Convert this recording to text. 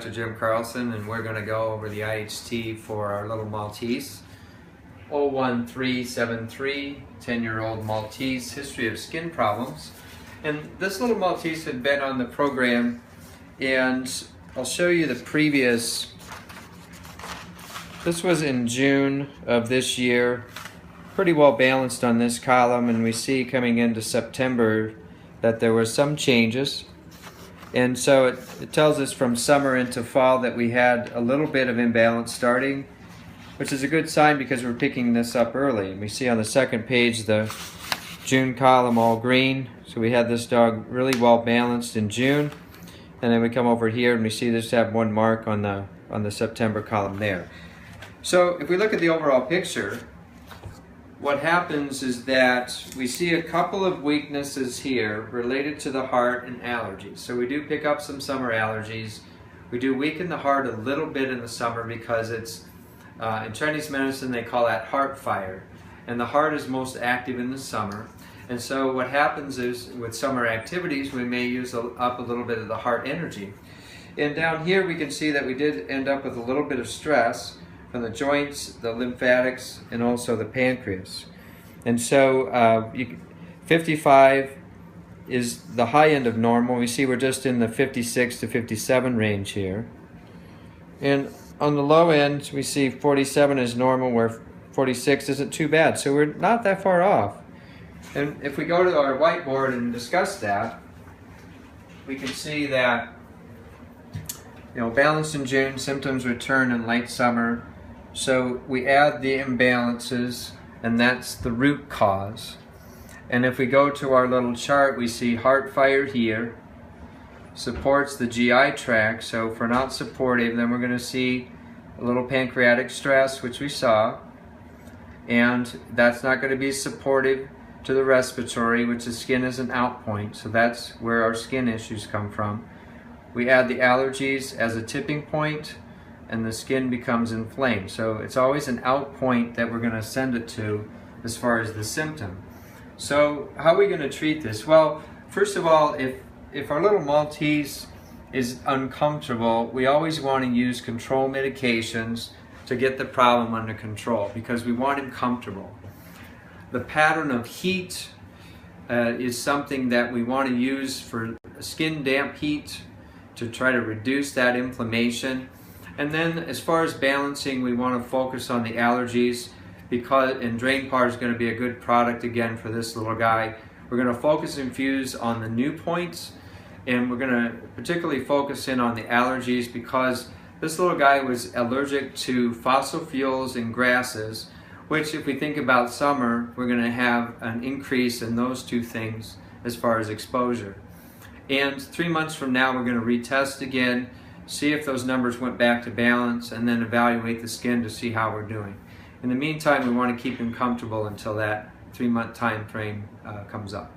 Jim Carlson, and we're going to go over the IHT for our little Maltese. 01373, 10-year-old Maltese, history of skin problems. And this little Maltese had been on the program, and I'll show you the previous. This was in June of this year. Pretty well balanced on this column, and we see coming into September that there were some changes. And so it tells us from summer into fall that we had a little bit of imbalance starting, which is a good sign because we're picking this up early. And we see on the second page the June column all green. So we had this dog really well balanced in June. And then we come over here and we see this have one mark on the September column there. So if we look at the overall picture, what happens is that we see a couple of weaknesses here related to the heart and allergies. So we do pick up some summer allergies. We do weaken the heart a little bit in the summer because it's, in Chinese medicine they call that heart fire. And the heart is most active in the summer. And so what happens is with summer activities we may use up a little bit of the heart energy. And down here we can see that we did end up with a little bit of stress from the joints, the lymphatics, and also the pancreas. And so 55 is the high end of normal. We see we're just in the 56 to 57 range here. And on the low end, we see 47 is normal, where 46 isn't too bad. So we're not that far off. And if we go to our whiteboard and discuss that, we can see that, balanced in June, symptoms return in late summer. So we add the imbalances, and that's the root cause. And if we go to our little chart, we see heart fire here, supports the GI tract. So if we're not supportive, then we're going to see a little pancreatic stress, which we saw. And that's not going to be supportive to the respiratory, which the skin is an out point. So that's where our skin issues come from. We add the allergies as a tipping point, and the skin becomes inflamed. So it's always an out point that we're going to send it to as far as the symptom. So how are we going to treat this? Well, first of all, if our little Maltese is uncomfortable, we always want to use control medications to get the problem under control because we want him comfortable. The pattern of heat is something that we want to use for skin damp heat to try to reduce that inflammation. And then as far as balancing, we want to focus on the allergies and Drain Par is going to be a good product again for this little guy. We're going to focus and fuse on the new points, and we're going to particularly focus in on the allergies because this little guy was allergic to fossil fuels and grasses, which if we think about summer, we're going to have an increase in those two things as far as exposure. And 3 months from now, we're going to retest again, see if those numbers went back to balance, and then evaluate the skin to see how we're doing. In the meantime, we want to keep him comfortable until that 3-month time frame comes up.